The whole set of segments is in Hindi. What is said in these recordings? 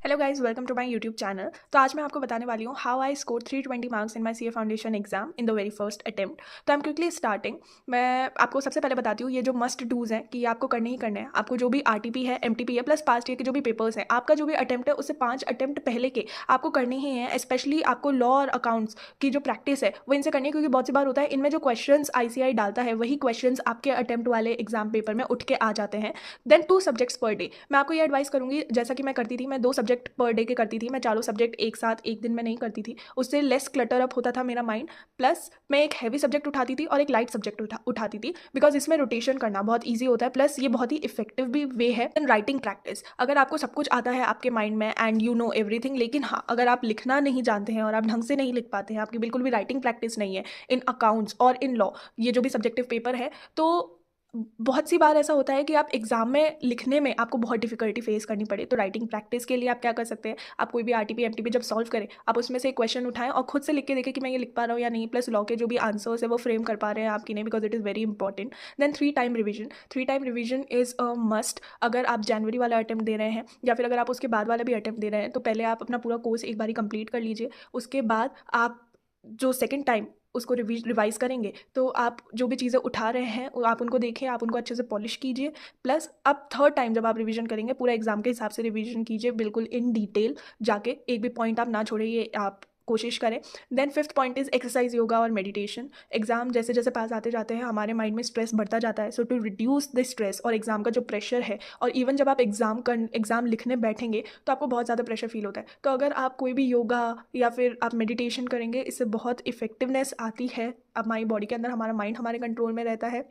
Hello guys, welcome to my YouTube channel. तो आज मैं आपको बताने वाली हूँ how I score 320 marks in my CA foundation exam in the very first attempt. तो आई एम क्विकली स्टार्टिंग। मैं आपको सबसे पहले बताती हूँ ये जो मस्ट डूज हैं कि आपको करने ही करने हैं। आपको जो भी आरटीपी है, एमटीपी है, प्लस पास्ट ईयर के जो भी पेपर्स हैं, आपका जो भी अटेम्प्ट है उससे 5 अटेम्प्ट पहले के आपको करने ही हैं। स्पेशली आपको लॉ और अकाउंट्स की जो प्रैक्टिस है वो इनसे करनी है, क्योंकि बहुत सी बार होता है इनमें जो क्वेश्चन आईसीआई डालता है वही क्वेश्चन आपके अटेम्प्ट वाले एग्जाम पेपर में उठ के आ जाते हैं। Then 2 subjects per day. मैं आपको ये एडवाइस करूँगी, जैसा कि मैं करती थी, मैं 2 सब्जेक्ट पर डे के करती थी। मैं चारों सब्जेक्ट एक साथ एक दिन में नहीं करती थी, उससे लेस क्लटर अप होता था मेरा माइंड। प्लस मैं एक हैवी सब्जेक्ट उठाती थी और एक लाइट सब्जेक्ट उठाती थी, बिकॉज इसमें रोटेशन करना बहुत ईजी होता है। प्लस ये बहुत ही इफेक्टिव भी वे है इन राइटिंग प्रैक्टिस। अगर आपको सब कुछ आता है आपके माइंड में एंड यू नो एवरीथिंग, लेकिन हाँ, अगर आप लिखना नहीं जानते हैं और आप ढंग से नहीं लिख पाते हैं, आपकी बिल्कुल भी राइटिंग प्रैक्टिस नहीं है इन अकाउंट्स और इन लॉ, ये जो भी सब्जेक्टिव पेपर है, तो बहुत सी बार ऐसा होता है कि आप एग्जाम में लिखने में आपको बहुत डिफिकल्टी फेस करनी पड़े। तो राइटिंग प्रैक्टिस के लिए आप क्या कर सकते हैं, आप कोई भी आरटीपी एमटीपी जब सॉल्व करें, आप उसमें से एक क्वेश्चन उठाएं और खुद से लिख के देखें कि मैं ये लिख पा रहा हूँ या नहीं। प्लस लॉ के जो भी आंसर्स है वो फ्रेम कर पा रहे हैं आपकी नहीं, because it is very important. Then 3 time revision is a must. अगर आप जनवरी वाला अटैम्प्ट दे रहे हैं या फिर अगर आप उसके बाद वाला भी अटैम्प्ट दे रहे हैं, तो पहले आप अपना पूरा कोर्स एक बारी कंप्लीट कर लीजिए। उसके बाद आप जो सेकेंड टाइम उसको रिवाइज करेंगे, तो आप जो भी चीज़ें उठा रहे हैं आप उनको देखें, आप उनको अच्छे से पॉलिश कीजिए। प्लस अब थर्ड टाइम जब आप रिवीजन करेंगे, पूरा एग्जाम के हिसाब से रिवीजन कीजिए, बिल्कुल इन डिटेल जाके, एक भी पॉइंट आप ना छोड़े, ये आप कोशिश करें। Then 5th point is exercise, yoga और मेडिटेशन। एग्जाम जैसे जैसे पास आते जाते हैं हमारे माइंड में स्ट्रेस बढ़ता जाता है, सो टू रिड्यूस द स्ट्रेस और एग्जाम का जो प्रेशर है, और इवन जब आप एग्जाम लिखने बैठेंगे तो आपको बहुत ज़्यादा प्रेशर फील होता है। तो अगर आप कोई भी योगा या फिर आप मेडिटेशन करेंगे, इससे बहुत इफेक्टिवनेस आती है। अब हमारी बॉडी के अंदर हमारा माइंड हमारे कंट्रोल में रहता है।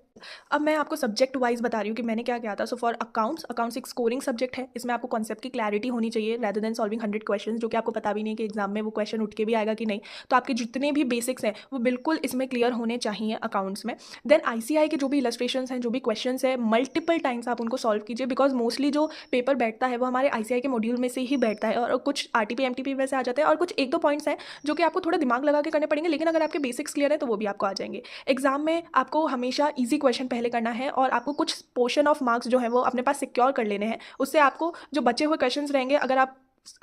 अब मैं आपको सब्जेक्ट वाइज बता रही हूँ कि मैंने क्या किया था। सो फॉर अकाउंट्स एक स्कोरिंग सब्जेक्ट है। इसमें आपको कॉन्सेप्ट की क्लैरिटी होनी चाहिए रैदर देन सॉल्विंग 100 क्वेश्चन, जो कि आपको पता भी नहीं कि एग्जाम में वो क्वेश्चन उठ के भी आएगा कि नहीं। तो आपके जितने भी बेसिक्स हैं वो बिल्कुल इसमें क्लियर होने चाहिए अकाउंट्स में। देन आईसीआई के जो भी इलस्ट्रेशन हैं, जो भी क्वेश्चन है, मल्टीपल टाइम्स आप उनको सॉल्व कीजिए, बिकॉज मोस्टली जो पेपर बैठता है वो हमारे आईसीआई के मॉड्यूल में से ही बैठता है, और कुछ आरटीपी एमटीपी में से आ जाते हैं, और कुछ एक दो पॉइंट्स हैं जो कि आपको थोड़ा दिमाग लगा के करने पड़ेंगे, लेकिन अगर आपके बेसिक्स क्लियर है तो वो भी आपको आ जाएंगे। एग्जाम में आपको हमेशा ईजी क्वेश्चन पहले करना है, और आपको कुछ पोर्शन ऑफ मार्क्स जो है वो अपने पास सिक्योर कर लेने हैं। उससे आपको जो बचे हुए क्वेश्चंस रहेंगे, अगर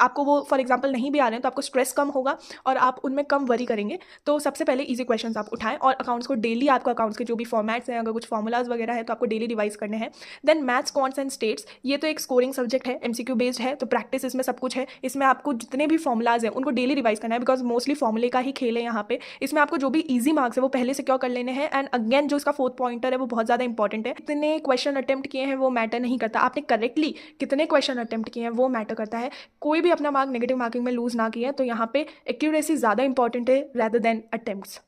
आपको वो फॉर एग्जांपल नहीं भी आ रहे हैं, तो आपको स्ट्रेस कम होगा और आप उनमें कम वरी करेंगे। तो सबसे पहले इजी क्वेश्चंस आप उठाएं, और अकाउंट्स को डेली, आपको अकाउंट्स के जो भी फॉर्मेट्स हैं, अगर कुछ फॉर्मूलाज वगैरह है तो आपको डेली रिवाइज करने हैं। Then maths, quants and stats, ये तो एक स्कोरिंग सब्जेक्ट है, एमसीक्यू बेस्ड है, तो प्रैक्टिस इसमें सब कुछ है। इसमें आपको जितने भी फॉर्मूलाज हैं उनको डेली रिवाइज करना है, बिकॉज मोस्टली फॉर्मूले का ही खेल है यहाँ पे। इसमें आपको जो भी ईजी मार्क्स है वो पहले सिक्योर कर लेने हैं। एंड अगेन जो इसका 4th पॉइंटर है वो बहुत ज़्यादा इंपॉर्टेंट है। कितने क्वेश्चन अटेम्प्ट किए हैं वो मैटर नहीं करता, आपने करेक्टली कितने क्वेश्चन अटेम्प्ट किए हैं वो मैटर करता है। कोई भी अपना मार्क नेगेटिव मार्किंग में लूज ना किया है, तो यहाँ पे एक्यूरेसी ज़्यादा इंपॉर्टेंट है रैदर देन अटेम्प्ट्स।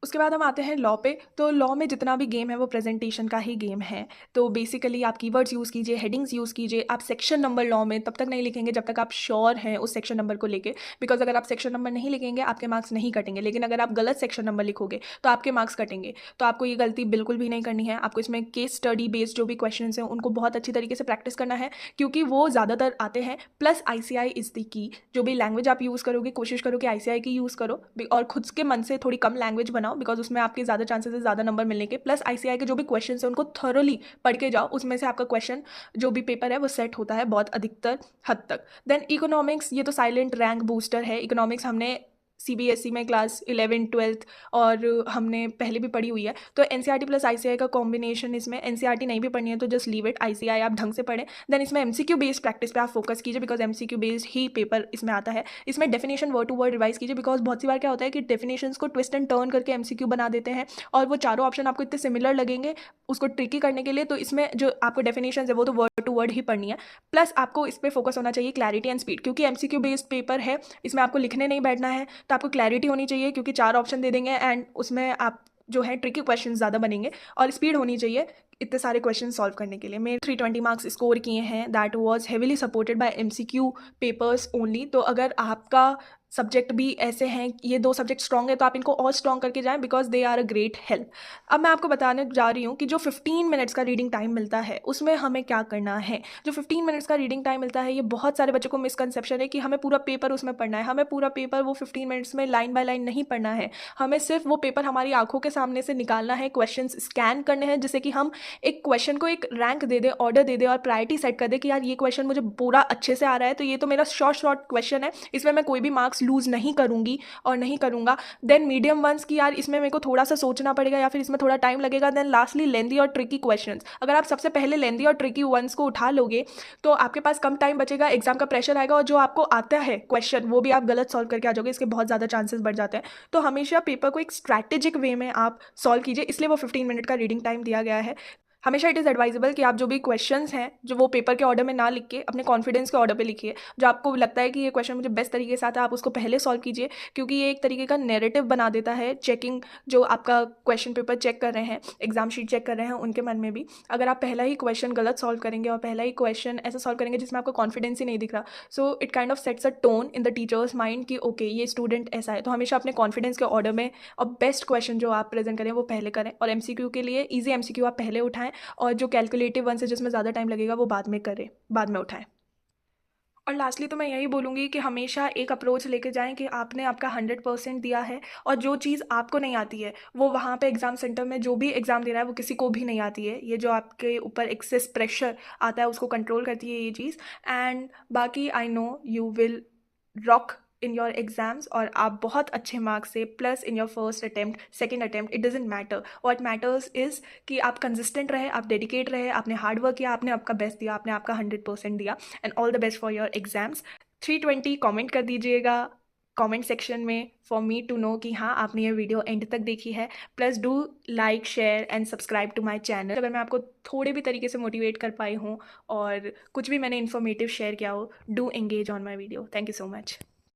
उसके बाद हम आते हैं लॉ पे। तो लॉ में जितना भी गेम है वो प्रेजेंटेशन का ही गेम है। तो बेसिकली आप कीवर्ड्स यूज़ कीजिए, हेडिंग्स यूज़ कीजिए। आप सेक्शन नंबर लॉ में तब तक नहीं लिखेंगे जब तक आप श्योर हैं उस सेक्शन नंबर को लेके, बिकॉज अगर आप सेक्शन नंबर नहीं लिखेंगे आपके मार्क्स नहीं कटेंगे, लेकिन अगर आप गलत सेक्शन नंबर लिखोगे तो आपके मार्क्स कटेंगे। तो आपको ये गलती बिल्कुल भी नहीं करनी है। आपको इसमें केस स्टडी बेस्ड जो भी क्वेश्चन हैं उनको बहुत अच्छी तरीके से प्रैक्टिस करना है, क्योंकि वो ज़्यादातर आते हैं। Plus ICI is the key. जो भी लैंग्वेज आप यूज़ करोगे, कोशिश करो कि आईसीआई की यूज़ करो, और खुद के मन से थोड़ी कम लैंग्वेज बनाओ, बिकॉज उसमें आपके ज़्यादा चांसेस है ज़्यादा नंबर मिलने के। प्लस आईसीआई के जो भी क्वेश्चन है उनको थॉरोली पढ़ के जाओ, उसमें से आपका क्वेश्चन जो भी पेपर है वो सेट होता है बहुत अधिकतर हद तक। देन इकोनॉमिक्स, ये तो साइलेंट रैंक बूस्टर है। इकोनॉमिक्स हमने सीबीएसई में क्लास 11 12 और हमने पहले भी पढ़ी हुई है। तो एनसीईआरटी प्लस आईसीआई का कॉम्बिनेशन, इसमें एनसीईआरटी नहीं भी पढ़नी है तो जस्ट लीव इट, आईसीआई आप ढंग से पढ़ें। देन इसमें एमसीक्यू बेस्ड प्रैक्टिस पे आप फोकस कीजिए, बिकॉज एमसीक्यू बेस्ड ही पेपर इसमें आता है। इसमें definition word to word revise कीजिए, बिकॉज बहुत सी बार क्या होता है कि डेफिनेशंस को ट्विस्ट एंड टर्न करके एमसीक्यू बना देते हैं, और वो चारों ऑप्शन आपको इतने सिमिलर लगेंगे उसको ट्रिकी करने के लिए। तो इसमें जो आपको डेफिनेशन है वो तो वर्ड टू वर्ड ही पढ़नी है। प्लस आपको इस पर फोकस होना चाहिए क्लैरिटी एंड स्पीड, क्योंकि एमसीक्यू बेस्ड पेपर है, इसमें आपको लिखने नहीं बैठना है, तो आपको क्लैरिटी होनी चाहिए, क्योंकि 4 ऑप्शन दे देंगे एंड उसमें आप जो है ट्रिकी क्वेश्चन ज़्यादा बनेंगे। और स्पीड होनी चाहिए इतने सारे क्वेश्चन सॉल्व करने के लिए। मैं 320 मार्क्स स्कोर किए हैं, that was heavily supported by MCQ papers only. तो अगर आपका सब्जेक्ट भी ऐसे हैं, ये 2 सब्जेक्ट स्ट्रॉन्ग है तो आप इनको और स्ट्रॉन्ग करके जाएँ because they are a great help. अब मैं आपको बताने जा रही हूँ कि जो 15 मिनट्स का रीडिंग टाइम मिलता है, उसमें हमें क्या करना है। जो 15 मिनट्स का रीडिंग टाइम मिलता है, ये बहुत सारे बच्चों को मिसकंसेप्शन है कि हमें पूरा पेपर उसमें पढ़ना है। हमें पूरा पेपर वो 15 मिनट्स में लाइन बाय लाइन नहीं पढ़ना है। हमें सिर्फ़ वो पेपर हमारी आँखों के सामने से निकालना है, क्वेश्चंस स्कैन करने हैं, जिससे कि हम एक क्वेश्चन को एक रैंक दे दें, ऑर्डर दे दें और प्रायोरिटी सेट कर दें कि यार ये क्वेश्चन मुझे पूरा अच्छे से आ रहा है, तो ये तो मेरा शॉर्ट क्वेश्चन है, इसमें मैं कोई भी मार्क्स लूज़ नहीं करूँगी और नहीं करूँगा। देन मीडियम वंस की यार इसमें मेरे को थोड़ा सा सोचना पड़ेगा या फिर इसमें थोड़ा टाइम लगेगा। देन लास्टली लेंदी और ट्रिकी क्वेश्चंस। अगर आप सबसे पहले लेंदी और ट्रिकी वंस को उठा लोगे तो आपके पास कम टाइम बचेगा, एग्जाम का प्रेशर आएगा और जो आपको आता है क्वेश्चन वो भी आप गलत सॉल्व करके आ जाओगे, इसके बहुत ज़्यादा चांसेस बढ़ जाते हैं। तो हमेशा पेपर को एक स्ट्रैटेजिक वे में आप सॉल्व कीजिए, इसलिए वो 15 मिनट का रीडिंग टाइम दिया गया है। हमेशा इट इज़ एडवाइजेबल कि आप जो भी क्वेश्चंस हैं जो वो पेपर के ऑर्डर में ना लिख के अपने कॉन्फिडेंस के ऑर्डर पे लिखिए। जो आपको लगता है कि ये क्वेश्चन मुझे बेस्ट तरीके से आता है, आप उसको पहले सॉल्व कीजिए, क्योंकि ये एक तरीके का नैरेटिव बना देता है चेकिंग, जो आपका क्वेश्चन पेपर चेक कर रहे हैं, एग्जाम शीट चेक कर रहे हैं, उनके मन में भी। अगर आप पहला ही क्वेश्चन गलत सॉल्व करेंगे और पहला ही क्वेश्चन ऐसा सॉल्व करेंगे जिसमें आपको कॉन्फिडेंस ही नहीं दिख रहा, so it kind of sets a tone in the teachers mind कि ओके ये स्टूडेंट ऐसा है। तो हमेशा अपने कॉन्फिडेंस के ऑर्डर में और बेस्ट क्वेश्चन जो आप प्रेजेंट करें वो पहले करें, और एमसीक्यू के लिए ईजी एमसीक्यू आप पहले उठाएं और जो कैलकुलेटिव वन से जिसमें ज़्यादा टाइम लगेगा वो बाद में करें, बाद में उठाएं। और लास्टली तो मैं यही बोलूँगी कि हमेशा एक अप्रोच लेके जाएं कि आपने आपका 100% दिया है, और जो चीज़ आपको नहीं आती है वो वहाँ पे एग्ज़ाम सेंटर में जो भी एग्ज़ाम दे रहा है वो किसी को भी नहीं आती है। ये जो आपके ऊपर एक्सेस प्रेशर आता है उसको कंट्रोल करती है ये चीज़। एंड बाकी I know you will rock in your exams, और आप बहुत अच्छे मार्क्स से plus in your first attempt, second attempt, it doesn't matter. What matters is कि आप कंसिस्टेंट रहे, आप डेडिकेट रहे, आपने हार्ड वर्क किया, आपने आपका बेस्ट दिया, आपने आपका 100% दिया। And all the best for your exams. 320 comment कर दीजिएगा कमेंट सेक्शन में फॉर मी टू नो कि हाँ आपने ये वीडियो एंड तक देखी है। Plus do like, share and subscribe to my channel. अगर मैं आपको थोड़े भी तरीके से मोटिवेट कर पाई हूँ और कुछ भी मैंने इन्फॉर्मेटिव शेयर किया हो, do engage on my video. Thank you so much.